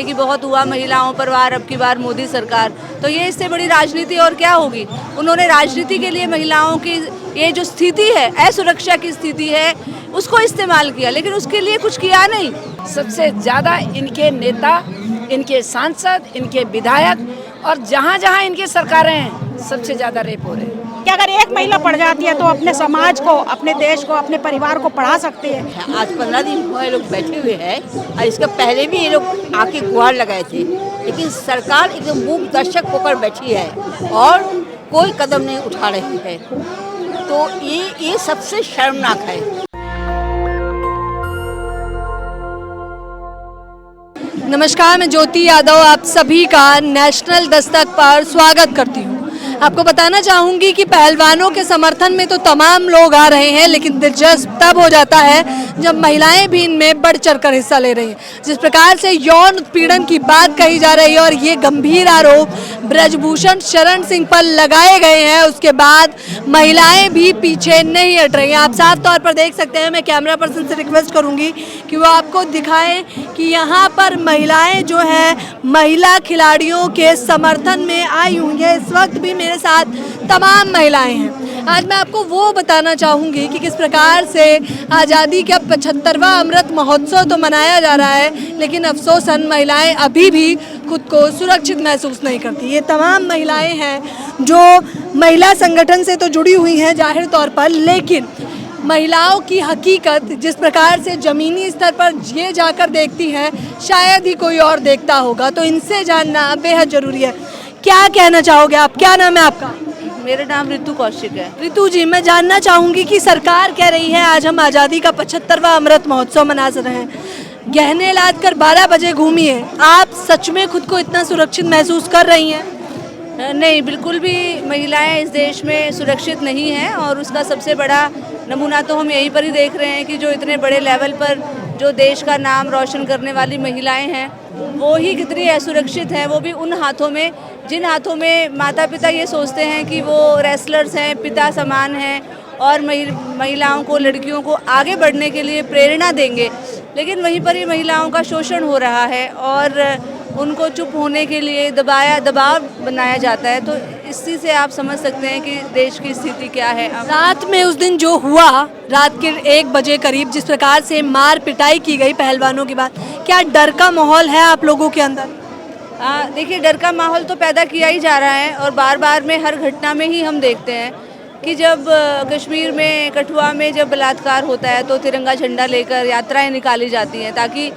कि बहुत हुआ महिलाओं पर वार, अब की बार मोदी सरकार, तो ये इससे बड़ी राजनीति और क्या होगी। उन्होंने राजनीति के लिए महिलाओं की ये जो स्थिति है, असुरक्षा की स्थिति है, उसको इस्तेमाल किया, लेकिन उसके लिए कुछ किया नहीं। सबसे ज़्यादा इनके नेता, इनके सांसद, इनके विधायक और जहाँ जहाँ इनकी सरकारें हैं, सबसे ज़्यादा रेप हो रहे हैं। कि अगर एक महिला पढ़ जाती है तो अपने समाज को, अपने देश को, अपने परिवार को पढ़ा सकती है। आज 15 दिन हुए लोग बैठे हुए हैं और इसके पहले भी ये लोग आके गुहार लगाए थे, लेकिन सरकार एकदम मूक दर्शक होकर बैठी है और कोई कदम नहीं उठा रही है। तो ये सबसे शर्मनाक है। नमस्कार, मैं ज्योति यादव आप सभी का नेशनल दस्तक पर स्वागत करती हूँ। आपको बताना चाहूँगी कि पहलवानों के समर्थन में तो तमाम लोग आ रहे हैं, लेकिन दिलचस्प तब हो जाता है जब महिलाएं भी इनमें बढ़ चढ़कर हिस्सा ले रही हैं। जिस प्रकार से यौन उत्पीड़न की बात कही जा रही है और ये गंभीर आरोप ब्रजभूषण शरण सिंह पर लगाए गए हैं, उसके बाद महिलाएं भी पीछे नहीं हट रही हैं। आप साफ तौर पर देख सकते हैं। मैं कैमरा पर्सन से रिक्वेस्ट करूँगी कि वो आपको दिखाएं कि यहाँ पर महिलाएं जो है महिला खिलाड़ियों के समर्थन में आई हुई हैं। इस वक्त भी मेरे साथ तमाम महिलाएं हैं। आज मैं आपको वो बताना चाहूँगी कि किस प्रकार से आज़ादी का 75वां अमृत महोत्सव तो मनाया जा रहा है, लेकिन अफसोसन महिलाएं अभी भी खुद को सुरक्षित महसूस नहीं करती। ये तमाम महिलाएं हैं जो महिला संगठन से तो जुड़ी हुई हैं जाहिर तौर पर, लेकिन महिलाओं की हकीकत जिस प्रकार से ज़मीनी स्तर पर ये जाकर देखती हैं, शायद ही कोई और देखता होगा। तो इनसे जानना बेहद ज़रूरी है। क्या कहना चाहोगे आप? क्या नाम है आपका? मेरा नाम ऋतु कौशिक है। ऋतु जी, मैं जानना चाहूँगी कि सरकार कह रही है आज हम आज़ादी का 75वां अमृत महोत्सव मना रहे हैं, गहने लाद कर 12 बजे घूमिए। आप सच में खुद को इतना सुरक्षित महसूस कर रही हैं? नहीं, बिल्कुल भी महिलाएं इस देश में सुरक्षित नहीं हैं और उसका सबसे बड़ा नमूना तो हम यहीं पर ही देख रहे हैं कि जो इतने बड़े लेवल पर जो देश का नाम रोशन करने वाली महिलाएं हैं, वो ही कितनी असुरक्षित हैं। वो भी उन हाथों में जिन हाथों में माता पिता ये सोचते हैं कि वो रेसलर्स हैं, पिता समान हैं और महिलाओं को, लड़कियों को आगे बढ़ने के लिए प्रेरणा देंगे, लेकिन वहीं पर ही महिलाओं का शोषण हो रहा है और उनको चुप होने के लिए दबाव बनाया जाता है। तो इसी से आप समझ सकते हैं कि देश की स्थिति क्या है। रात में उस दिन जो हुआ, रात के 1 बजे करीब जिस प्रकार से मार पिटाई की गई पहलवानों की बात, क्या डर का माहौल है आप लोगों के अंदर? देखिए, डर का माहौल तो पैदा किया ही जा रहा है और बार बार में हर घटना में ही हम देखते हैं कि जब कश्मीर में, कठुआ में जब बलात्कार होता है तो तिरंगा झंडा लेकर यात्राएं निकाली जाती हैं ताकि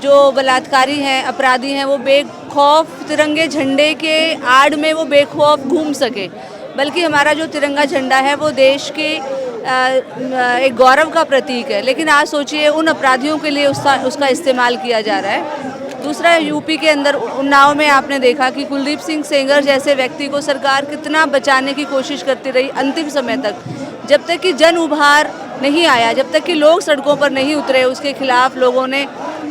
जो बलात्कारी हैं, अपराधी हैं, वो बेखौफ तिरंगे झंडे के आड़ में वो बेखौफ घूम सके। बल्कि हमारा जो तिरंगा झंडा है वो देश के एक गौरव का प्रतीक है, लेकिन आज सोचिए उन अपराधियों के लिए उसका इस्तेमाल किया जा रहा है। दूसरा, यूपी के अंदर उन्नाव में आपने देखा कि कुलदीप सिंह सेंगर जैसे व्यक्ति को सरकार कितना बचाने की कोशिश करती रही अंतिम समय तक। जब तक कि जन उभार नहीं आया, जब तक कि लोग सड़कों पर नहीं उतरे, उसके खिलाफ लोगों ने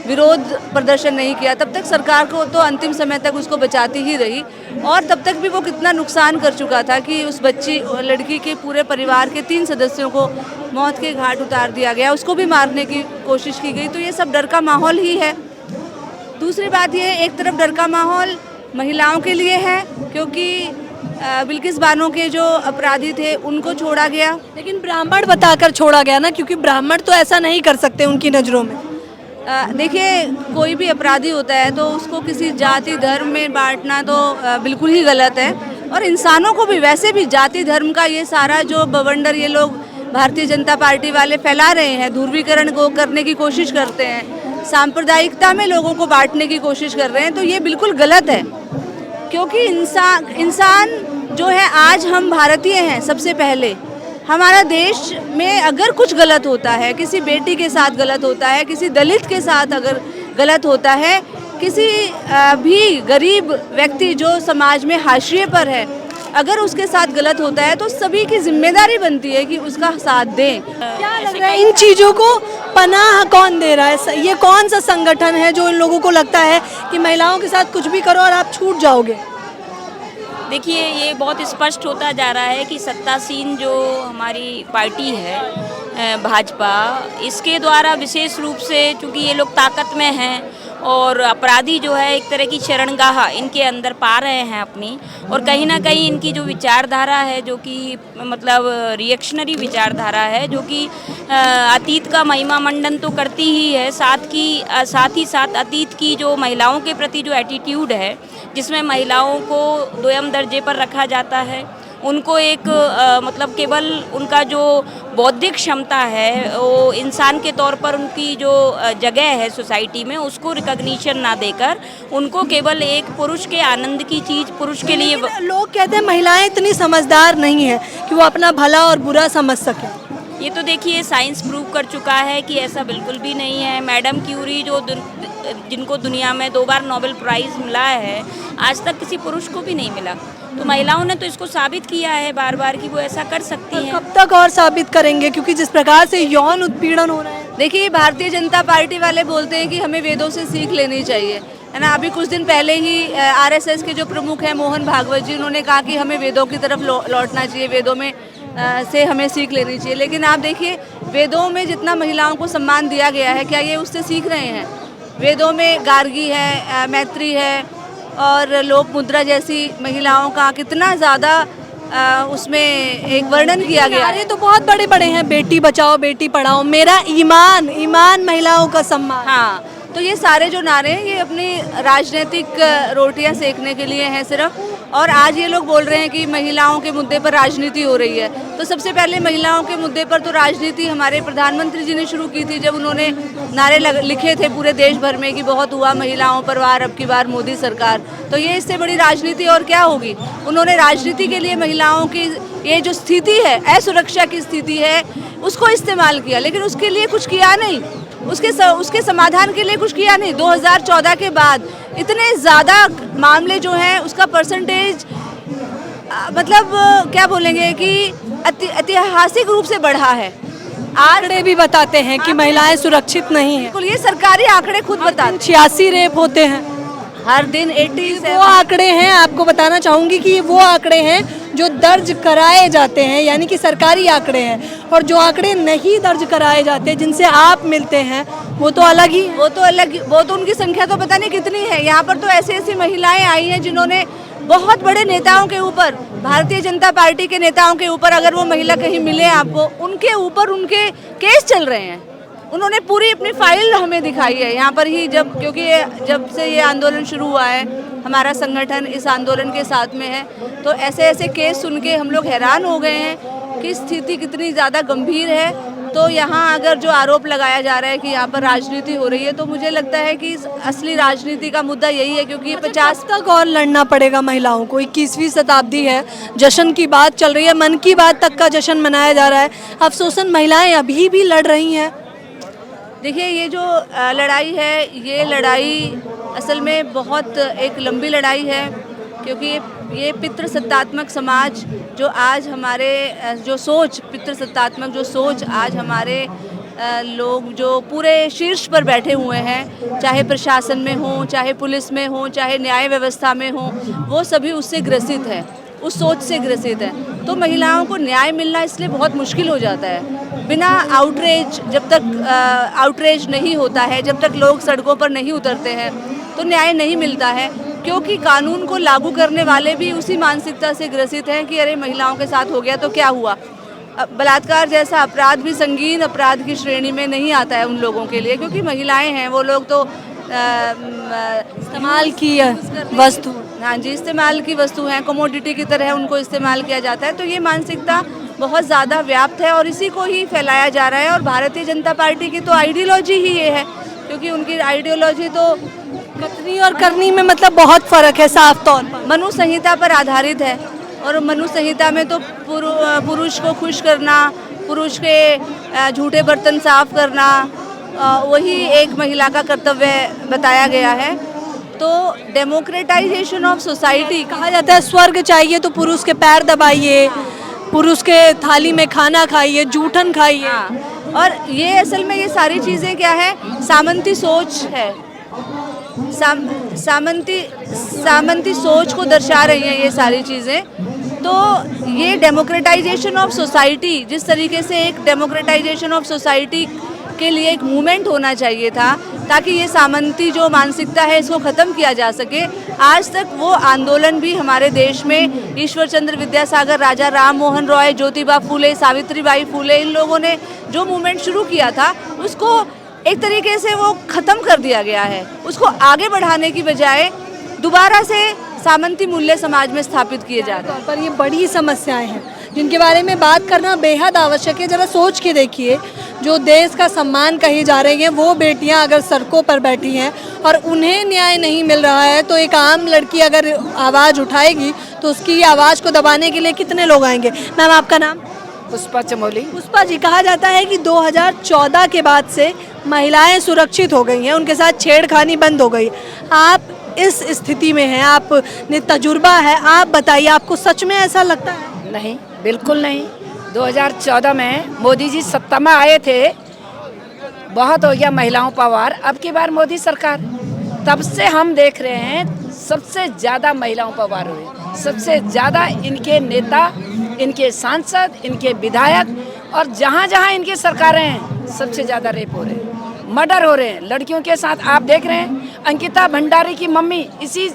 विरोध प्रदर्शन नहीं किया, तब तक सरकार को तो अंतिम समय तक उसको बचाती ही रही। और तब तक भी वो कितना नुकसान कर चुका था कि उस लड़की के पूरे परिवार के 3 सदस्यों को मौत के घाट उतार दिया गया, उसको भी मारने की कोशिश की गई। तो ये सब डर का माहौल ही है। दूसरी बात ये, एक तरफ डर का माहौल महिलाओं के लिए है क्योंकि बिल्किस बानो के जो अपराधी थे उनको छोड़ा गया, लेकिन ब्राह्मण बताकर छोड़ा गया ना, क्योंकि ब्राह्मण तो ऐसा नहीं कर सकते उनकी नज़रों में। देखिए, कोई भी अपराधी होता है तो उसको किसी जाति धर्म में बांटना तो बिल्कुल ही गलत है। और इंसानों को भी, वैसे भी जाति धर्म का ये सारा जो बवंडर ये लोग भारतीय जनता पार्टी वाले फैला रहे हैं, ध्रुवीकरण को करने की कोशिश करते हैं, सांप्रदायिकता में लोगों को बांटने की कोशिश कर रहे हैं, तो ये बिल्कुल गलत है। क्योंकि इंसान जो है, आज हम भारतीय हैं। सबसे पहले हमारा देश में अगर कुछ गलत होता है, किसी बेटी के साथ गलत होता है, किसी दलित के साथ अगर गलत होता है, किसी भी गरीब व्यक्ति जो समाज में हाशिए पर है, अगर उसके साथ गलत होता है तो सभी की जिम्मेदारी बनती है कि उसका साथ दें। क्या लग रहा है इन चीज़ों को पनाह कौन दे रहा है? ये कौन सा संगठन है जो इन लोगों को लगता है कि महिलाओं के साथ कुछ भी करो और आप छूट जाओगे? देखिए, ये बहुत स्पष्ट होता जा रहा है कि सत्तासीन जो हमारी पार्टी है भाजपा, इसके द्वारा विशेष रूप से, चूँकि ये लोग ताकत में हैं और अपराधी जो है एक तरह की शरणगाह इनके अंदर पा रहे हैं अपनी। और कहीं ना कहीं इनकी जो विचारधारा है, जो कि मतलब रिएक्शनरी विचारधारा है, जो कि अतीत का महिमा मंडन तो करती ही है, साथ ही साथ अतीत की जो महिलाओं के प्रति जो एटीट्यूड है, जिसमें महिलाओं को दोयम दर्जे पर रखा जाता है, उनको एक मतलब केवल उनका जो बौद्धिक क्षमता है, वो इंसान के तौर पर उनकी जो जगह है सोसाइटी में, उसको रिकॉग्निशन ना देकर उनको केवल एक पुरुष के आनंद की चीज़, पुरुष के लिए। लोग कहते हैं महिलाएं इतनी समझदार नहीं है कि वो अपना भला और बुरा समझ सके। ये तो देखिए साइंस प्रूव कर चुका है कि ऐसा बिल्कुल भी नहीं है। मैडम क्यूरी जो जिनको दुनिया में 2 बार नोबेल प्राइज़ मिला है, आज तक किसी पुरुष को भी नहीं मिला। तो महिलाओं ने तो इसको साबित किया है बार बार कि वो ऐसा कर सकती हैं। कब तक और साबित करेंगे, क्योंकि जिस प्रकार से यौन उत्पीड़न हो रहा है। देखिए, भारतीय जनता पार्टी वाले बोलते हैं कि हमें वेदों से सीख लेनी चाहिए, है ना। अभी कुछ दिन पहले ही आरएसएस के जो प्रमुख हैं मोहन भागवत जी, उन्होंने कहा कि हमें वेदों की तरफ लौटना चाहिए, वेदों में से हमें सीख लेनी चाहिए। लेकिन आप देखिए, वेदों में जितना महिलाओं को सम्मान दिया गया है, क्या ये उससे सीख रहे हैं? वेदों में गार्गी है, मैत्री है और लोक मुद्रा जैसी महिलाओं का कितना ज़्यादा उसमें एक वर्णन किया गया है। ये तो बहुत बड़े बड़े हैं, बेटी बचाओ बेटी पढ़ाओ, मेरा ईमान, ईमान महिलाओं का सम्मान। हाँ, तो ये सारे जो नारे हैं, ये अपनी राजनीतिक रोटियां सेकने के लिए हैं सिर्फ। और आज ये लोग बोल रहे हैं कि महिलाओं के मुद्दे पर राजनीति हो रही है। तो सबसे पहले महिलाओं के मुद्दे पर तो राजनीति हमारे प्रधानमंत्री जी ने शुरू की थी, जब उन्होंने नारे लिखे थे पूरे देश भर में कि बहुत हुआ महिलाओं पर वार, अब की बार मोदी सरकार। तो ये इससे बड़ी राजनीति और क्या होगी। उन्होंने राजनीति के लिए महिलाओं की ये जो स्थिति है, असुरक्षा की स्थिति है, उसको इस्तेमाल किया, लेकिन उसके लिए कुछ किया नहीं, उसके समाधान के लिए कुछ किया नहीं। 2014 के बाद इतने ज़्यादा मामले जो हैं, उसका परसेंटेज मतलब क्या बोलेंगे कि ऐतिहासिक रूप से बढ़ा है। आंकड़े भी बताते हैं कि महिलाएं सुरक्षित नहीं हैं। बिल्कुल, ये सरकारी आंकड़े खुद बताते हैं। 86 रेप होते हैं हर दिन। 80 वो आंकड़े हैं, आपको बताना चाहूँगी कि ये वो आंकड़े हैं जो दर्ज कराए जाते हैं, यानी कि सरकारी आंकड़े हैं। और जो आंकड़े नहीं दर्ज कराए जाते, जिनसे आप मिलते हैं, वो तो अलग ही। वो तो उनकी संख्या तो पता नहीं कितनी है। यहाँ पर तो ऐसी ऐसी महिलाएं आई हैं जिन्होंने बहुत बड़े नेताओं के ऊपर, भारतीय जनता पार्टी के नेताओं के ऊपर, अगर वो महिला कहीं मिले आपको, उनके ऊपर उनके केस चल रहे हैं। उन्होंने पूरी अपनी फाइल हमें दिखाई है यहाँ पर ही, क्योंकि जब से ये आंदोलन शुरू हुआ है, हमारा संगठन इस आंदोलन के साथ में है। तो ऐसे ऐसे केस सुन के हम लोग हैरान हो गए हैं कि स्थिति कितनी ज़्यादा गंभीर है। तो यहाँ अगर जो आरोप लगाया जा रहा है कि यहाँ पर राजनीति हो रही है, तो मुझे लगता है कि असली राजनीति का मुद्दा यही है, क्योंकि 50 तक और लड़ना पड़ेगा महिलाओं को। 21वीं शताब्दी है, जश्न की बात चल रही है, मन की बात तक का जश्न मनाया जा रहा है। अफसोसन महिलाएं अभी भी लड़ रही हैं। देखिए, ये जो लड़ाई है, ये लड़ाई असल में बहुत एक लंबी लड़ाई है, क्योंकि ये पितृसत्तात्मक समाज जो आज हमारे पितृसत्तात्मक जो सोच आज हमारे लोग जो पूरे शीर्ष पर बैठे हुए हैं, चाहे प्रशासन में हो, चाहे पुलिस में हो, चाहे न्याय व्यवस्था में हो, वो सभी उससे ग्रसित है, उस सोच से ग्रसित है। तो महिलाओं को न्याय मिलना इसलिए बहुत मुश्किल हो जाता है। बिना आउटरीच, जब तक आउटरीच नहीं होता है, जब तक लोग सड़कों पर नहीं उतरते हैं, तो न्याय नहीं मिलता है। क्योंकि कानून को लागू करने वाले भी उसी मानसिकता से ग्रसित हैं कि अरे महिलाओं के साथ हो गया तो क्या हुआ। बलात्कार जैसा अपराध भी संगीन अपराध की श्रेणी में नहीं आता है उन लोगों के लिए, क्योंकि महिलाएं हैं, वो लोग तो इस्तेमाल की वस्तु, हाँ जी, इस्तेमाल की वस्तु हैं, कमोडिटी की तरह उनको इस्तेमाल किया जाता है। तो ये मानसिकता बहुत ज़्यादा व्याप्त है और इसी को ही फैलाया जा रहा है। और भारतीय जनता पार्टी की तो आइडियोलॉजी ही ये है, क्योंकि उनकी आइडियोलॉजी तो कथनी और करनी में मतलब बहुत फ़र्क है, साफ तौर पर मनु संहिता पर आधारित है। और मनु संहिता में तो पुरुष को खुश करना, पुरुष के झूठे बर्तन साफ करना, वही एक महिला का कर्तव्य बताया गया है। तो डेमोक्रेटाइजेशन ऑफ सोसाइटी कहा जाता है, स्वर्ग चाहिए तो पुरुष के पैर दबाइए, पुरुष के थाली में खाना खाइए, जूठन खाइए। हाँ, और ये असल में ये सारी चीज़ें क्या है, सामंती सोच है, सामंती सोच को दर्शा रही हैं ये सारी चीज़ें। तो ये डेमोक्रेटाइजेशन ऑफ सोसाइटी, जिस तरीके से एक डेमोक्रेटाइजेशन ऑफ सोसाइटी के लिए एक मूवमेंट होना चाहिए था ताकि ये सामंती जो मानसिकता है इसको ख़त्म किया जा सके। आज तक वो आंदोलन भी हमारे देश में ईश्वर चंद्र विद्यासागर, राजा राम मोहन रॉय, ज्योतिबा फूले, सावित्रीबाई फूले, इन लोगों ने जो मूवमेंट शुरू किया था उसको एक तरीके से वो ख़त्म कर दिया गया है। उसको आगे बढ़ाने की बजाय दोबारा से सामंती मूल्य समाज में स्थापित किए जा रहे हैं। पर ये बड़ी समस्याएं हैं जिनके बारे में बात करना बेहद आवश्यक है। ज़रा सोच के देखिए, जो देश का सम्मान कही जा रही हैं वो बेटियां अगर सड़कों पर बैठी हैं और उन्हें न्याय नहीं मिल रहा है, तो एक आम लड़की अगर आवाज़ उठाएगी तो उसकी आवाज़ को दबाने के लिए कितने लोग आएंगे। मैम, आपका नाम? पुष्पा चमोली। पुष्पा जी, कहा जाता है कि 2014 के बाद से महिलाएं सुरक्षित हो गई हैं, उनके साथ छेड़खानी बंद हो गई। आप इस स्थिति में हैं, आपने तजुर्बा है, आप बताइए, आपको सच में ऐसा लगता है? नहीं, बिल्कुल नहीं। 2014 में मोदी जी सत्ता में आए थे, बहुत हो गया महिलाओं पर वार। अब की बार मोदी सरकार, तब से हम देख रहे हैं सबसे ज़्यादा महिलाओं पर वार हुए, सबसे ज़्यादा इनके नेता, इनके सांसद, इनके विधायक और जहाँ जहाँ इनकी सरकारें हैं सबसे ज़्यादा रेप हो रहे हैं, मर्डर हो रहे हैं लड़कियों के साथ। आप देख रहे हैं अंकिता भंडारी की मम्मी इसी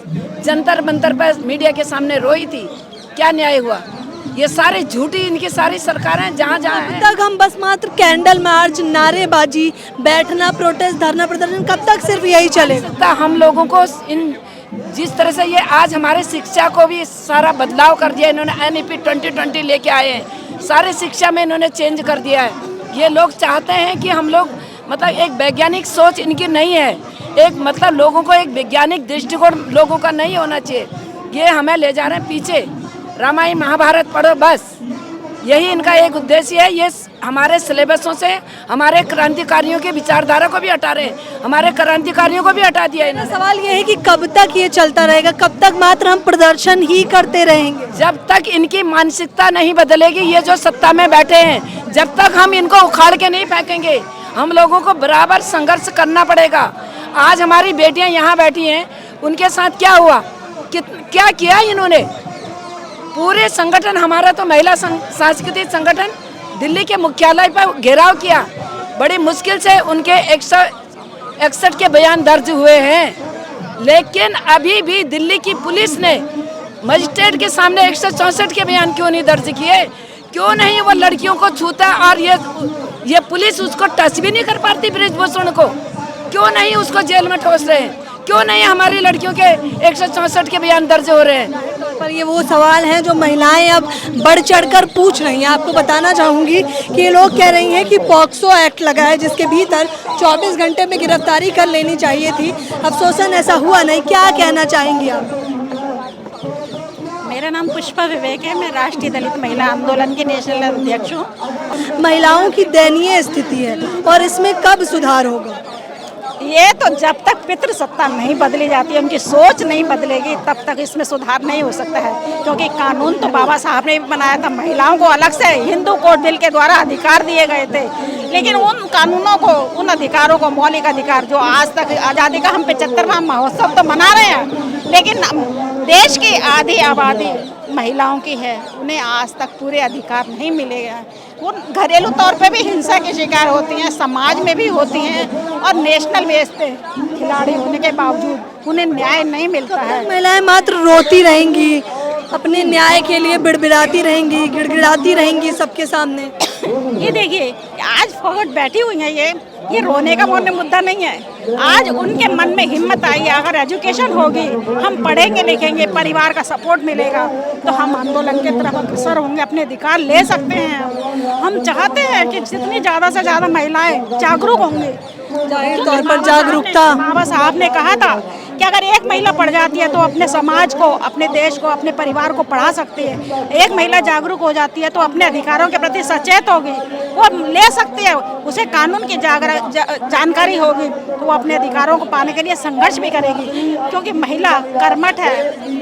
जंतर मंतर पर मीडिया के सामने रोई थी, क्या न्याय हुआ? ये सारी झूठी इनकी सारी सरकारें जहाँ जहाँ हैं। तक हम बस मात्र कैंडल मार्च, नारेबाजी, बैठना, प्रोटेस्ट, धरना प्रदर्शन, कब तक सिर्फ यही चलेगा? हम लोगों को इन जिस तरह से ये आज हमारे शिक्षा को भी सारा बदलाव कर दिया इन्होंने, NEP 2020 लेके आए हैं, सारे शिक्षा में इन्होंने चेंज कर दिया है। ये लोग चाहते हैं कि हम लोग मतलब एक वैज्ञानिक सोच इनकी नहीं है, एक मतलब लोगों को एक वैज्ञानिक दृष्टिकोण लोगों का नहीं होना चाहिए। ये हमें ले जा रहे हैं पीछे, रामायण महाभारत पढ़ो बस, यही इनका एक उद्देश्य है। ये हमारे सिलेबसों से हमारे क्रांतिकारियों के विचारधारा को भी हटा रहे हैं, हमारे क्रांतिकारियों को भी हटा दिया इन्होंने। सवाल ये है कि कब तक ये चलता रहेगा, कब तक मात्र हम प्रदर्शन ही करते रहेंगे? जब तक इनकी मानसिकता नहीं बदलेगी, ये जो सत्ता में बैठे हैं, जब तक हम इनको उखाड़ के नहीं फेंकेंगे, हम लोगों को बराबर संघर्ष करना पड़ेगा। आज हमारी बेटियां यहाँ बैठी हैं, उनके साथ क्या हुआ, क्या किया इन्होंने? पूरे संगठन, हमारा तो महिला सांस्कृतिक संगठन दिल्ली के मुख्यालय पर घेराव किया, बड़ी मुश्किल से उनके 161 के बयान दर्ज हुए हैं, लेकिन अभी भी दिल्ली की पुलिस ने मजिस्ट्रेट के सामने 164 के बयान क्यों नहीं दर्ज किए? क्यों नहीं वो लड़कियों को छूता? और ये पुलिस उसको टच भी नहीं कर पाती बृजभूषण को, क्यों नहीं उसको जेल में ठोस रहे हैं? क्यों नहीं हमारी लड़कियों के 164 के बयान दर्ज हो रहे हैं? पर ये वो सवाल हैं जो महिलाएं अब बढ़ चढ़कर पूछ रही हैं। आपको बताना चाहूँगी कि ये लोग कह रही हैं कि पॉक्सो एक्ट लगा है जिसके भीतर 24 घंटे में गिरफ्तारी कर लेनी चाहिए थी, अफसोसन ऐसा हुआ नहीं। क्या कहना चाहेंगी आप? मेरा नाम पुष्पा विवेक है, मैं राष्ट्रीय दलित महिला आंदोलन की नेशनल अध्यक्ष हूँ। महिलाओं की दयनीय स्थिति है और इसमें कब सुधार होगा? ये तो जब तक पितृ सत्ता नहीं बदली जाती है, उनकी सोच नहीं बदलेगी, तब तक इसमें सुधार नहीं हो सकता है। क्योंकि कानून तो बाबा साहब ने भी बनाया था, महिलाओं को अलग से हिंदू कोड बिल के द्वारा अधिकार दिए गए थे, लेकिन उन कानूनों को, उन अधिकारों को, मौलिक अधिकार जो आज तक आज़ादी का हम 75वां महोत्सव तो मना रहे हैं, लेकिन देश की आधी आबादी महिलाओं की है, उन्हें आज तक पूरे अधिकार नहीं मिले हैं। वो घरेलू तौर पे भी हिंसा के शिकार होती हैं, समाज में भी होती हैं, और नेशनल बेस पे खिलाड़ी होने के बावजूद उन्हें न्याय नहीं मिलता है। महिलाएं मात्र रोती रहेंगी, अपने न्याय के लिए बिड़बिड़ाती रहेंगी, गिड़गिड़ाती रहेंगी सबके सामने। ये देखिए, आज फौज बैठी हुई है, ये रोने का मुद्दा नहीं है। आज उनके मन में हिम्मत आई है, अगर एजुकेशन होगी, हम पढ़ेंगे लिखेंगे, परिवार का सपोर्ट मिलेगा, तो हम आंदोलन की तरफ अग्रसर होंगे, अपने अधिकार ले सकते हैं। हम चाहते हैं कि जितनी ज़्यादा से ज़्यादा महिलाएं जागरूक होंगी। जाहिर तौर पर जागरूकता, बाबा साहब ने कहा था कि अगर एक महिला पढ़ जाती है तो अपने समाज को, अपने देश को, अपने परिवार को पढ़ा सकती है। एक महिला जागरूक हो जाती है तो अपने अधिकारों के प्रति सचेत होगी, वो ले सकती है, उसे कानून की जानकारी होगी, तो वो अपने अधिकारों को पाने के लिए संघर्ष भी करेगी। क्योंकि महिला कर्मठ है,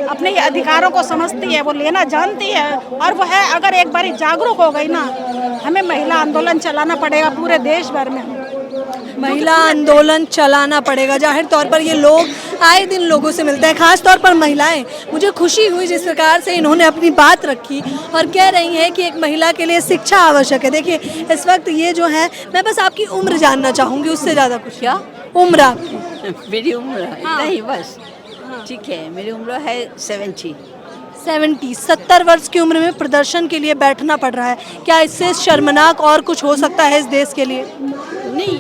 अपने अधिकारों को समझती है, वो लेना जानती है, और वह अगर एक बार जागरूक हो गई ना, हमें महिला आंदोलन चलाना पड़ेगा पूरे देश भर में। महिला आंदोलन चलाना पड़ेगा। जाहिर तौर पर ये लोग आए दिन लोगों से मिलते हैं, खास तौर पर महिलाएं। मुझे खुशी हुई जिस प्रकार से इन्होंने अपनी बात रखी और कह रही हैं कि एक महिला के लिए शिक्षा आवश्यक है। देखिए इस वक्त ये जो है, मैं बस आपकी उम्र जानना चाहूँगी, उससे ज़्यादा कुछ। क्या उम्र आपकी? मेरी उम्र इतना ही बस। ठीक है, मेरी उम्र है 70। 70 वर्ष की उम्र में प्रदर्शन के लिए बैठना पड़ रहा है। क्या इससे शर्मनाक और कुछ हो सकता है इस देश के लिए? नहीं,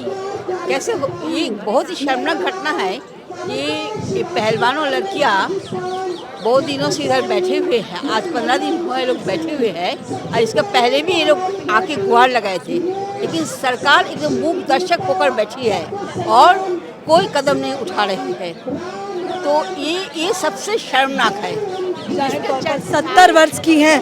कैसे ये बहुत ही शर्मनाक घटना है। ये पहलवान और लड़कियाँ बहुत दिनों से इधर बैठे हुए हैं। आज 15 दिन हुए लोग बैठे हुए हैं और इसका पहले भी ये लोग आके गुहार लगाए थे, लेकिन सरकार एकदम मूक दर्शक होकर बैठी है और कोई कदम नहीं उठा रही है। तो ये सबसे शर्मनाक है। 70 वर्ष की हैं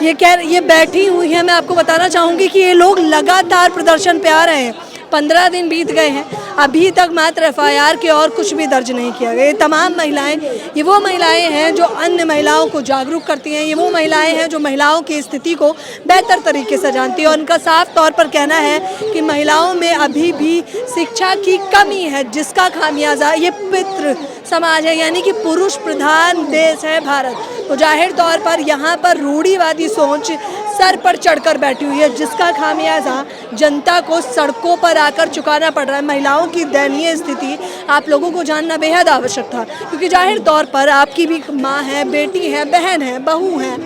ये बैठी हुई है। मैं आपको बताना चाहूँगी कि ये लोग लगातार प्रदर्शन पे आ रहे हैं। 15 दिन बीत गए हैं, अभी तक मात्र FIR के और कुछ भी दर्ज नहीं किया गया। ये तमाम महिलाएं, ये वो महिलाएं हैं जो अन्य महिलाओं को जागरूक करती हैं। ये वो महिलाएं हैं जो महिलाओं की स्थिति को बेहतर तरीके से जानती हैं और उनका साफ तौर पर कहना है कि महिलाओं में अभी भी शिक्षा की कमी है, जिसका खामियाजा ये पितृ समाज है, यानी कि पुरुष प्रधान देश है भारत। तो जाहिर तौर पर यहाँ पर रूढ़िवादी सोच सर पर चढ़कर बैठी हुई है, जिसका खामियाजा जनता को सड़कों पर आकर चुकाना पड़ रहा है। महिलाओं की दयनीय स्थिति आप लोगों को जानना बेहद आवश्यक था, क्योंकि जाहिर तौर पर आपकी भी माँ है, बेटी है, बहन है, बहू है,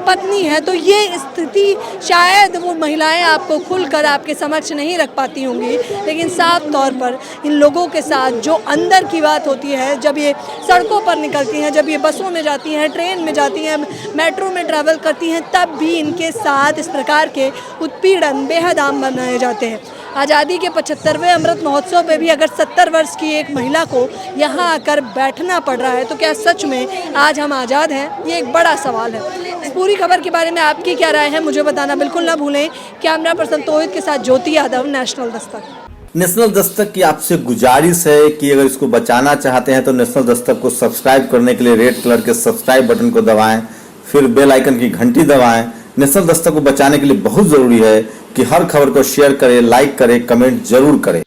पत्नी है। तो ये स्थिति शायद वो महिलाएं आपको खुलकर आपके समक्ष नहीं रख पाती होंगी, लेकिन साफ तौर पर इन लोगों के साथ जो अंदर की बात होती है, जब ये सड़कों पर निकलती हैं, जब ये बसों में जाती हैं, ट्रेन में जाती हैं, मेट्रो में ट्रैवल करती हैं, तब भी इनके साथ इस प्रकार के उत्पीड़न बेहद आम बनाए जाते हैं। आज़ादी के 75वें अमृत महोत्सव पे भी अगर 70 वर्ष की एक महिला को यहाँ आकर बैठना पड़ रहा है, तो क्या सच में आज हम आज़ाद हैं? ये एक बड़ा सवाल है। इस पूरी खबर के बारे में आपकी क्या राय है, मुझे बताना बिल्कुल ना भूलें। कैमरा पर्सन तोहिद के साथ ज्योति यादव, नेशनल दस्तक। नेशनल दस्तक की आपसे गुजारिश है कि अगर इसको बचाना चाहते हैं तो नेशनल दस्तक को सब्सक्राइब करने के लिए रेड कलर के सब्सक्राइब बटन को दबाएं, फिर बेल आइकन की घंटी दबाएं। नेशनल दस्तक को बचाने के लिए बहुत जरूरी है कि हर खबर को शेयर करें, लाइक करें, कमेंट जरूर करें।